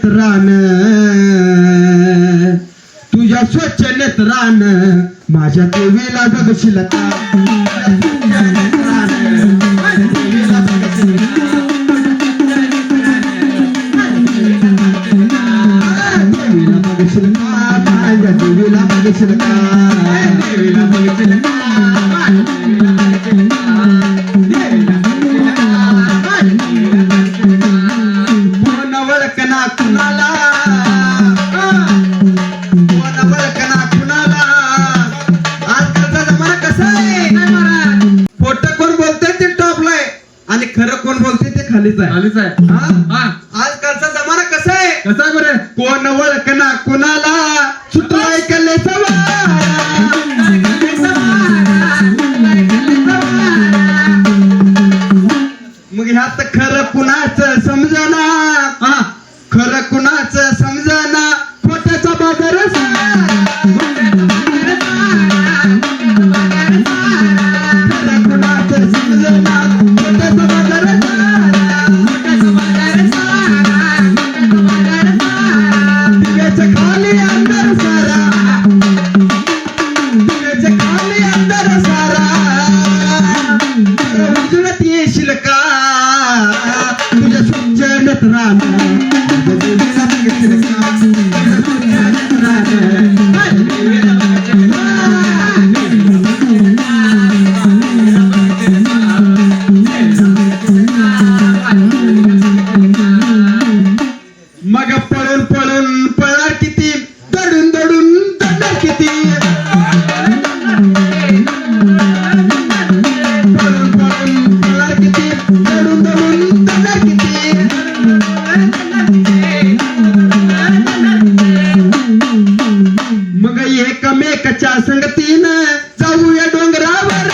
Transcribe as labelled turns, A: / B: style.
A: नेत्रान, तुझ्या स्वच्छ नेत्रान माझ्या देवीला बघशील का? देवीला बघशील का? माझ्या देवीला बघशील का? देवीला बघशील का? कोण वळकना कुणाला, कोण वळकना कुणाला. आजकालचा जमाना कसा आहे, खोटं कोण बोलतंय ते टॉपलाय आणि खरं कोण बोलतंय ते खालीच आहे.
B: आलीच आहे.
A: आजकालचा जमाना कसा आहे,
B: कसं आहे बरे?
A: कोण वळकना कुणाला, सुटलाय कले मग ह्यात खरं कुणाचं समजना, खरं कुणाचं समजना, खोट्याचा बाजार खरं कुणाचं समजना, खोट्याचा बाजार दिव्याच्या खाली अंधार सारा, दिव्याच्या खाली अंधार सारा, उजळत येशील का? तुझ्या स्वच्छ नेत्रान माझ्या देवीला बघशील का? तुझ्या स्वच्छ नेत्रान माझ्या देवीला बघशील का? मग पळून पळून पळणार किती, दडून दडून दडणार किती, पळून पळून पळणार किती, दडून दडून दडणार किती. मग एकमेकाच्या संगतीनं जाऊया डोंगरावर.